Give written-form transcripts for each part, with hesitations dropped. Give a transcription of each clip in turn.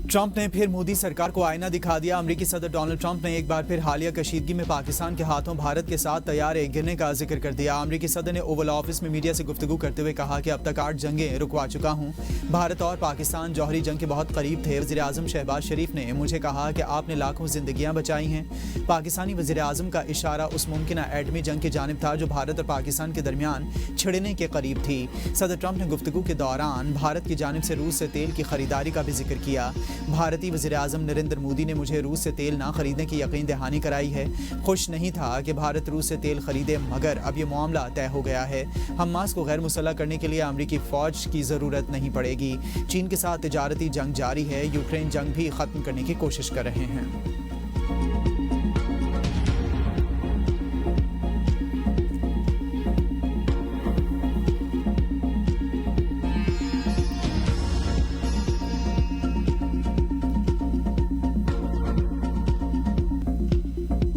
Trump ने फिर मोदी सरकार को आईना दिखा दिया। अमेरिकी सदर डोनाल्ड ट्रंप ने एक बार फिर हालिया कशीदगी में पाकिस्तान के हाथों भारत के साथ तैयार गिरने का जिक्र कर दिया। अमेरिकी सदर ने ओवल ऑफिस में मीडिया से गुफ्तगू करते हुए कहा कि अब तक 8 जंगें रुकवा चुका हूं। भारत और पाकिस्तान जौहरी जंग के बहुत करीब थे। वज़ीर आज़म शहबाज शरीफ ने मुझे कहा कि आपने लाखों जिंदगियां बचाई हैं। पाकिस्तानी वज़ीर आज़म का इशारा उस मुमकिन एटमी जंग की जानिब था जो भारत और पाकिस्तान के दरमियान छिड़ने के करीब थी। सदर ट्रंप ने गुफ्तगू के दौरान भारत की जानिब से रूस से तेल की खरीदारी का भी जिक्र किया। भारतीय वज़ीर आज़म नरेंद्र मोदी ने मुझे रूस से तेल ना खरीदने की यकीन दहानी कराई है। खुश नहीं था कि भारत रूस से तेल खरीदे, मगर अब ये मामला तय हो गया है। हमास को गैर मुसल्लह करने के लिए अमेरिकी फ़ौज की ज़रूरत नहीं पड़ेगी। चीन के साथ तिजारती जंग जारी है। यूक्रेन जंग भी ख़त्म करने की कोशिश कर रहे हैं।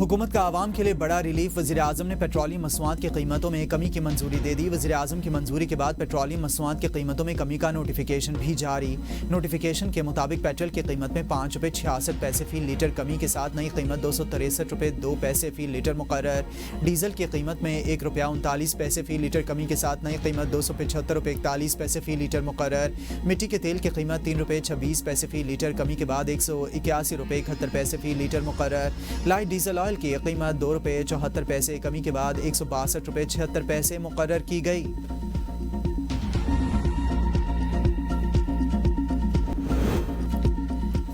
हुकूमत का आवाम के लिए बड़ा रिलीफ। वज़ीर आज़म ने पेट्रोलियम मसनूआत की कीमतों में कमी की मंजूरी दे दी। वज़ीर आज़म की मंजूरी के बाद पेट्रोलियम मसनूआत की कीमतों में कमी का नोटिफिकेशन भी जारी। नोटिफिकेशन के मुताबिक पेट्रोल की कीमत में 5 रुपये 66 पैसे फी लीटर कमी के साथ नई कीमत 263 रुपये 2 पैसे फी लीटर मुकर्रर। डीजल की कीमत में 1 रुपया 39 पैसे फी लीटर कमी के साथ नई कीमत 275 रुपये 41 पैसे फी लीटर मुकर्रर। मिट्टी के तेल की कीमत 3 रुपये 26 पैसे फी लीटर कमी के बाद 181 रुपये 71 पैसे फी लीटर मुकर्रर। लाइट डीजल ऑयल की कीमत 2 रुपये 74 पैसे कमी के बाद 162 रुपये 76 पैसे मुकर्रर की गई।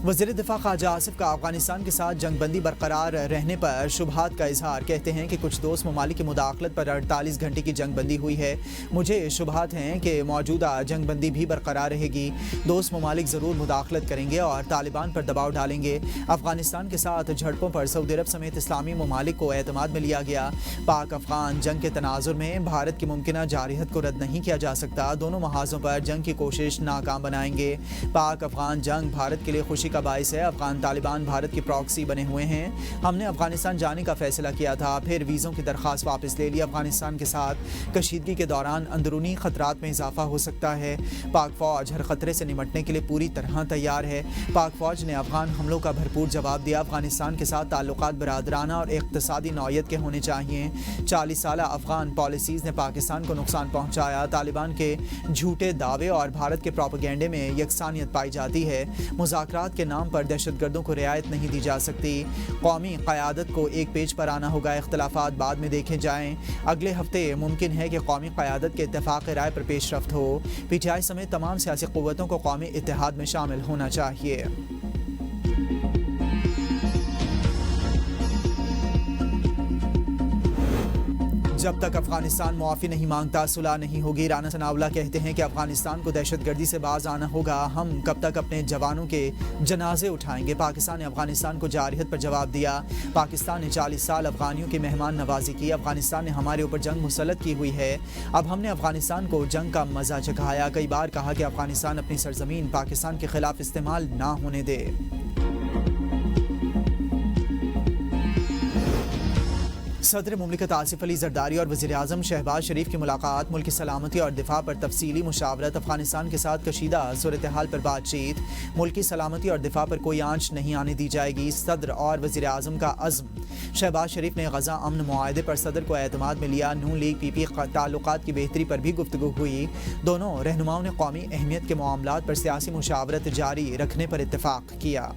वज़ीर दिफा ख्वाजा आसिफ का अफगानिस्तान के साथ जंगबंदी बरकरार रहने पर शुबहात का इजहार। कहते हैं कि कुछ दोस्त ममालिक की मुदाखलत पर 48 घंटे की जंगबंदी हुई है। मुझे शुबहात हैं कि मौजूदा जंगबंदी भी बरकरार रहेगी। दोस्त ममालिक ज़रूर मुदाखलत करेंगे और तालिबान पर दबाव डालेंगे। अफगानिस्तान के साथ झड़पों पर सऊदी अरब समेत इस्लामी ममालिक को एतमाद में लिया गया। पाक अफगान जंग के तनाजुर में भारत की मुमकिन जारहियत को रद्द नहीं किया जा सकता। दोनों महाजों पर जंग की कोशिश नाकाम बनाएंगे। पाक अफगान जंग भारत के लिए खुशी का बाइस है। अफगान तालिबान भारत की प्रॉक्सी बने हुए हैं। हमने अफगानिस्तान जाने का फैसला किया था, फिर वीज़ों की दरख्वास्त वापस ले ली। अफगानिस्तान के साथ कशीदगी के दौरान अंदरूनी खतरात में इजाफा हो सकता है। पाक फौज हर खतरे से निमटने के लिए पूरी तरह तैयार है। पाक फौज ने अफगान हमलों का भरपूर जवाब दिया। अफगानिस्तान के साथ ताल्लुकात बरादराना और इक़्तिसादी नौयत के होने चाहिए। 40 साल अफगान पॉलिसीज़ ने पाकिस्तान को नुकसान पहुँचाया। तालिबान के झूठे दावे और भारत के प्रोपेगेंडे में यकसानियत पाई जाती है। मुज़ाकरात के नाम पर दहशतगर्दों को रियायत नहीं दी जा सकती। कौमी क़यादत को एक पेज पर आना होगा। इख्तलाफात बाद में देखे जाएं। अगले हफ्ते मुमकिन है कि कौमी क़यादत के इत्तेफाक राय पर पेशरफ्त हो। PTI समेत तमाम सियासी क़ुव्वतों को कौमी इत्तेहाद में शामिल होना चाहिए। जब तक अफगानिस्तान मुआफ़ी नहीं मांगता सुलह नहीं होगी। राना सनाउल्लाह कहते हैं कि अफगानिस्तान को दहशतगर्दी से बाज आना होगा। हम कब तक अपने जवानों के जनाजे उठाएंगे। पाकिस्तान ने अफगानिस्तान को जारहियत पर जवाब दिया। पाकिस्तान ने 40 साल अफगानियों की मेहमान नवाजी की। अफगानिस्तान ने हमारे ऊपर जंग मुसल्लत की हुई है। अब हमने अफगानिस्तान को जंग का मजा चखाया। कई बार कहा कि अफगानिस्तान अपनी सरजमीन पाकिस्तान के खिलाफ इस्तेमाल ना होने दे। सदर मुमलिकत आसिफ अली जरदारी और वज़ीर आज़म शहबाज शरीफ की मुलाकात। मुल्क की सलामती और दिफा पर तफसीली मुशावरत। अफगानिस्तान के साथ कशीदा सूरत हाल पर बातचीत। मुल्क की सलामती और दिफा पर कोई आंच नहीं आने दी जाएगी। सदर और वज़ीर आज़म का अज़्म। शहबाज शरीफ ने गज़ा अमन मुआहदे पर सदर को एतमाद में लिया। नून लीग PP ताल्लुकात की बेहतरी पर भी गुफ्तगू हुई। दोनों रहनुमाओं ने कौमी अहमियत के मामलात पर सियासी मुशावरत जारी रखने पर इत्तफाक किया।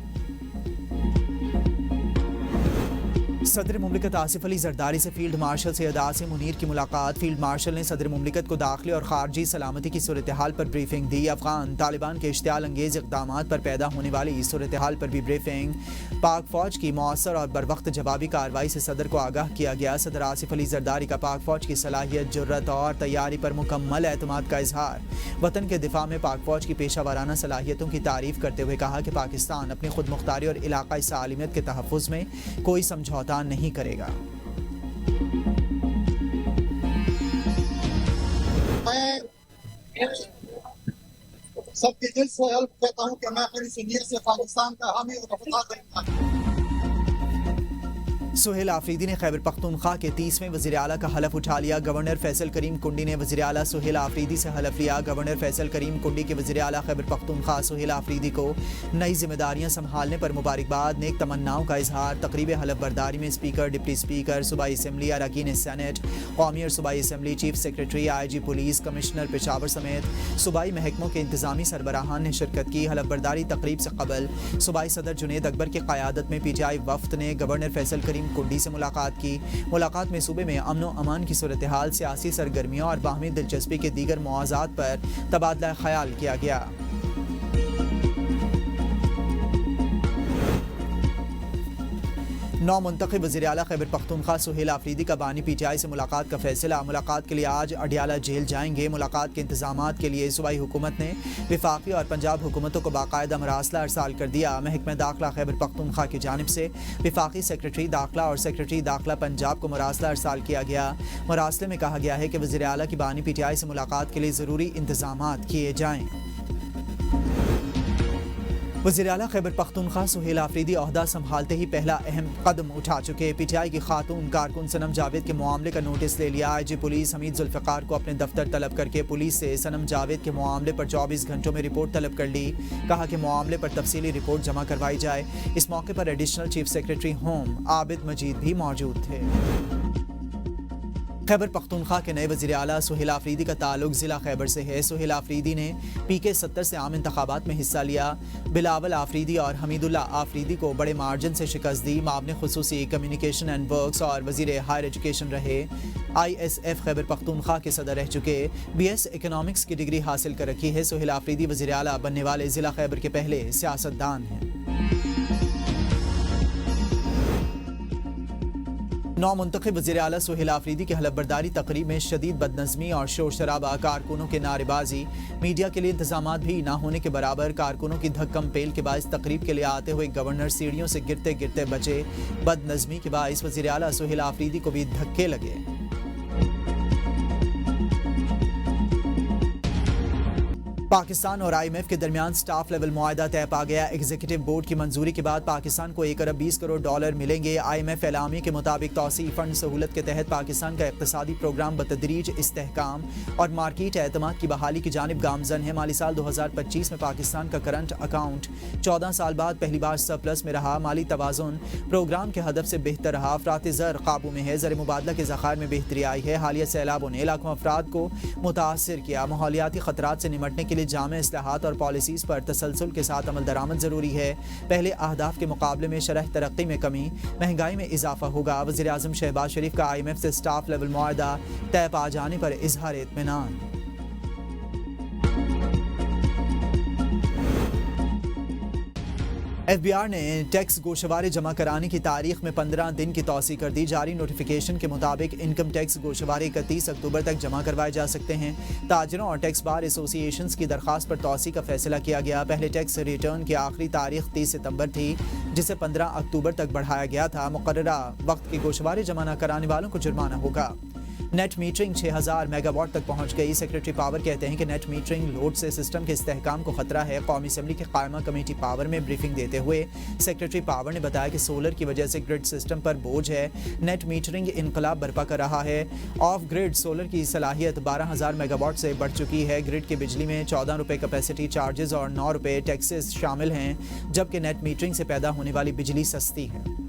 सदर मुमलिकत आसिफ अली जरदारी से फील्ड मार्शल सैयद आसिम मुनीर की मुलाकात। फील्ड मार्शल ने सदर मुमलिकत को दाखिली और खारजी सलामती की सूरत हाल पर ब्रीफिंग दी। अफगान तालिबान के इश्तियाल अंगेज इक़दामात पर पैदा होने वाली सूरत हाल पर भी ब्रीफिंग। पाक फौज की मौसर और बरवक्त जवाबी कार्रवाई से सदर को आगाह किया गया। सदर आसिफ अली जरदारी का पाक फौज की सलाहियत, जुर्रत और तैयारी पर मुकम्मल एतमाद का इजहार। वतन के दिफा में पाक फौज की पेशा वाराना सलाहियतों की तारीफ करते हुए कहा कि पाकिस्तान अपनी खुद मुख्तारी और इलाकाई सालिमियत के तहफ़्फ़ुज़ में कोई समझौता नहीं करेगा। मैं सबके दिल से हेल्प कहता हूँ कि मैं अपनी सीनियर से पाकिस्तान का हामी और वफादार रहूंगा। सुहेल आफरीदी ने खैबर पख्तूनख्वा के 30वें वज़ीर आला का हलफ उठा लिया। गवर्नर फैसल करीम कुंडी ने वज़ीर आला सुहेल आफरीदी से हलफ लिया। गवर्नर फैसल करीम कुंडी के वज़ीर आला खैबर पख्तूनख्वा सुहेल आफरीदी को नई जिम्मेदारियां संभालने पर मुबारकबाद, नेक तमन्नाओं का इजहार। तकरीब हलफ बर्दारी में स्पीकर, डिप्टी स्पीकर, सूबाई असम्बली, अरकान सेनेट, कौमी और सूबाई assembly, chief secretary, IG police, commissioner Peshawar समेत सूबाई महकमों के इंतजामी सरबराहान ने शिरकत की। हलफ बर्दारी तकरीब से कबल सूबाई सदर जुनेद अकबर की क़यादत में PTI वफ्द ने गवर्नर फैसल करीम कुंडी से मुलाकात की। मुलाकात में सूबे में अमन व अमान की सूरत हाल, सियासी सरगर्मियों और बाहमी दिलचस्पी के दीगर मौज़ूआत पर तबादला ख्याल किया गया। नौ मुंतखब वज़ीर आला खैबर पख्तूनख्वा सुहेल आफरीदी का बानी PTI से मुलाकात का फैसला। मुलाकात के लिए आज अडियाला जेल जाएंगे। मुलाकात के इंतजामात के लिए सूबाई हुकूमत ने वफाकी और पंजाब हुकूमतों को बाकायदा मरासला अरसाल कर दिया। महकमा दाखिला खैबर पख्तूनख्वा की जानिब से वफाकी सेक्रेटरी दाखिला और सेक्रेटरी दाखिला पंजाब को मरासला अरसाल किया गया। मरासले में कहा गया है कि वज़ीर आला की बानी PTI से मुलाकात के लिए ज़रूरी इंतजामात किए जाएँ। वज़ीर आला खैबर पख्तूनख्वा सुहेल आफरीदी ओहदा संभालते ही पहला अहम कदम उठा चुके। PTI की खातून कारकुन सनम जावेद के मामले का नोटिस ले लिया। IG पुलिस हमीद जुल्फ़िकार को अपने दफ्तर तलब करके पुलिस से सनम जावेद के मामले पर 24 घंटों में रिपोर्ट तलब कर ली। कहा कि मामले पर तफसीली रिपोर्ट जमा करवाई जाए। इस मौके पर additional chief secretary home Abid Majeed भी मौजूद थे। खैबर पख्तूनख्वा के नए वज़ीर आला सुहेल आफरीदी का ताल्लुक ज़िला खैबर से है। सुहेल आफरीदी ने PK 70 से आम इंतखाबात में हिस्सा लिया। बिलावल आफरीदी और हमीदुल्ला आफरीदी को बड़े मार्जिन से शिकस्त दी। मामले खुसूसी कम्युनिकेशन एंड वर्क्स और वज़ीर हायर एजुकेशन रहे। ISF खैबर पख्तूनख्वा के सदर रह चुके। BS इकोनॉमिक्स की डिग्री हासिल कर रखी है। सुहेल आफरीदी वज़ीर आला बनने वाले ज़िला खैबर के पहले सियासतदान हैं। नौ मुंतखब वज़ीर आला सुहेल आफरीदी की हलफ बर्दारी तकरीब में शदीद बदनज़मी और शोर शराबा, कारकुनों के नारेबाजी, मीडिया के लिए इंतजामात भी ना होने के बराबर, कारकुनों की धक्कम पेल के बायस तकरीब के लिए आते हुए गवर्नर सीढ़ियों से गिरते गिरते बचे। बदनज़मी के बायस वज़ीर आला सुहेल आफरीदी को भी धक्के लगे। पाकिस्तान और IMF के दरमियान स्टाफ लेवल मुआहदा तय पा गया। एग्जीक्यूटिव बोर्ड की मंजूरी के बाद पाकिस्तान को 1 अरब 20 करोड़ डॉलर मिलेंगे। IMF एलामी के मुताबिक तौसी फंड सहूलत के तहत पाकिस्तान का इक़्तिसादी प्रोग्राम बतदरीज इस्तेहकाम और मार्केट एतमाद की बहाली की जानिब गामजन है। माली साल 2025 में पाकिस्तान का करंट अकाउंट 14 साल बाद पहली बार सरप्लस में रहा। माली तवाज़ुन प्रोग्राम के हदफ से बेहतर रहा। अफरात ज़र काबू में है। ज़र मुबादला के ज़खायर में बेहतरी आई है। हालिया सैलाबों ने लाखों अफराद को मुतासर किया। माहौलियाती ख़तरात से निमटने के लिए जामे इस्लाहात और पॉलिसीज़ पर तसलसल के साथ अमल दरामद ज़रूरी है। पहले अहदाफ के मुकाबले में शरह तरक्की में कमी, महंगाई में इजाफा होगा। वज़ीर आज़म शहबाज शरीफ का IMF से स्टाफ लेवल मुआहदा तय पा जाने पर इजहार इत्मीनान। FBR ने टैक्स गोशवारे जमा कराने की तारीख में 15 दिन की तौसी कर दी। जारी नोटिफिकेशन के मुताबिक इनकम टैक्स गोशवारे 31 अक्टूबर तक जमा करवाए जा सकते हैं। ताजरों और टैक्स बार एसोसिएशंस की दरख्वास्त पर तौसी का फैसला किया गया। पहले टैक्स रिटर्न की आखिरी तारीख 30 सितंबर थी, जिसे 15 अक्टूबर तक बढ़ाया गया था। मुकर्ररा वक्त के गोशवारे जमा न कराने वालों को जुर्माना होगा। नेट मीटरिंग 6000 मेगावाट तक पहुंच गई। सेक्रेटरी पावर कहते हैं कि नेट मीटरिंग लोड से सिस्टम के इस्तेहकाम को खतरा है। कौमी असम्बली के कायमा कमेटी पावर में ब्रीफिंग देते हुए सेक्रेटरी पावर ने बताया कि सोलर की वजह से ग्रिड सिस्टम पर बोझ है। नेट मीटरिंग इनकलाब बर्पा कर रहा है। ऑफ ग्रिड सोलर की सलाहियत 12000 मेगावाट से बढ़ चुकी है। ग्रिड की बिजली में 14 रुपये कैपेसिटी चार्जेस और 9 रुपये टैक्सेस शामिल हैं, जबकि नेट मीटरिंग से पैदा होने वाली बिजली सस्ती है।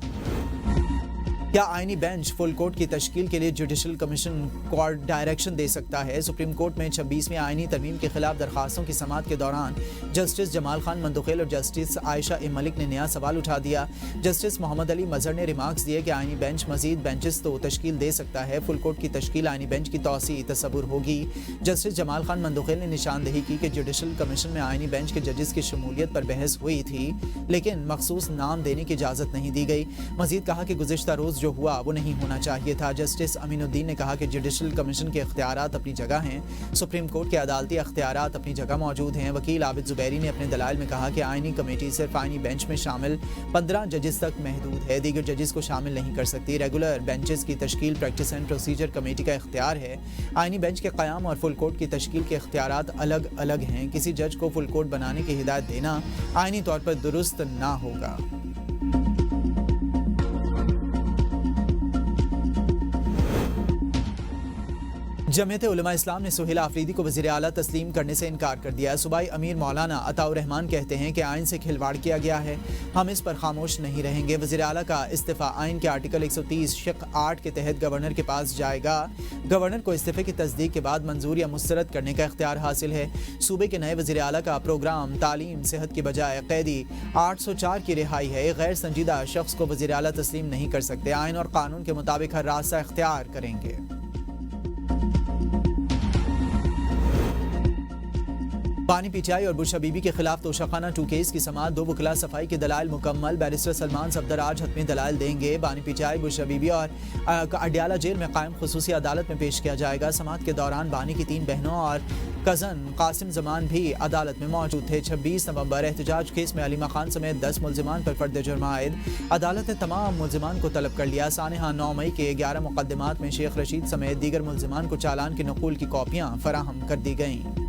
क्या आईनी बेंच फुल कोर्ट की तश्कील के लिए जुडिशल कमीशन को डायरेक्शन दे सकता है? सुप्रीम कोर्ट में 26वीं आईनी तरमीम के खिलाफ दरखास्तों की समाअत के दौरान जस्टिस जमाल खान मंदुखेल और जस्टिस आयशा ए मलिक ने नया सवाल उठा दिया। जस्टिस मोहम्मद अली मजहर ने रिमार्क्स दिए कि आईनी बेंच मजीद बेंचेस तो तश्कील दे सकता है। फुल कोर्ट की तश्कील आईनी बेंच की तौसी तसव्वुर होगी। जस्टिस जमाल खान मंदुखेल ने निशानदेही की कि जुडिशल कमीशन में आईनी बेंच के जजेस की शमूलियत पर बहस हुई थी, लेकिन मखसूस नाम देने की इजाज़त नहीं दी गई। मजीद कहा कि गुज़िश्ता रोज़ जो हुआ वो नहीं होना चाहिए था। जस्टिस अमीनुद्दीन ने कहा कि जुडिशल कमीशन के इख्तियारात अपनी जगह हैं, सुप्रीम कोर्ट के अदालती इख्तियारात अपनी जगह मौजूद हैं। वकील आबिद जुबैरी ने अपने दलाइल में कहा कि आईनी कमेटी सिर्फ आईनी बेंच में शामिल 15 जजेस तक महदूद है, दीगर जजेस को शामिल नहीं कर सकती। रेगुलर बेंचेस की तश्कील प्रैक्टिस एंड प्रोसीजर कमेटी का इख्तियार है। आईनी बेंच के क़याम और फुल कोर्ट की तश्कील के इख्तियारात अलग अलग हैं। किसी जज को फुल कोर्ट बनाने की हिदायत देना आईनी तौर पर दुरुस्त ना होगा। जमीयत उलमा इस्लाम ने सुहेल आफरीदी को वज़ीर आला तस्लीम करने से इनकार कर दिया। सूबाई अमीर मौलाना अताउर रहमान कहते हैं कि आइन से खिलवाड़ किया गया है, हम इस पर खामोश नहीं रहेंगे। वज़ीर आला का इस्तीफ़ा आइन के आर्टिकल 130 शक 8 के तहत गवर्नर के पास जाएगा। गवर्नर को इस्तीफ़े की तस्दीक के बाद मंजूर या मुस्तरद करने का इख्तियार हासिल है। सूबे के नए वज़ीर आला का प्रोग्राम तालीम सेहत की बजाय कैदी 804 की रिहाई है। गैर संजीदा शख्स को वज़ीर आला तस्लीम नहीं कर सकते। आइन और कानून के मुताबिक हर रास्ता इख्तियार करेंगे। बानी पीटीआई और बुशरा बीबी के खिलाफ तोशाखाना 2 केस की समाअत 2 वकला सफाई के दलाइल मुकम्मल। बैरिस्टर सलमान सफदर आज हतमी दलाइल देंगे। बानी पीटीआई बुशरा बीबी और अडियाला जेल में कायम खुसूसी अदालत में पेश किया जाएगा। समाअत के दौरान बानी की 3 बहनों और कज़न कासिम जमान भी अदालत में मौजूद थे। 26 नवंबर एहतजाज केस में अलीमा खान समेत 10 मुल्जिमान पर फर्द जुर्म आयद। अदालत ने तमाम मुल्जिमान को तलब कर लिया। सानहा 9 मई के 11 मुकदमात में शेख रशीद समेत दीगर मुल्जिमान को चालान की नकूल की कॉपियाँ फराहम कर दी गईं।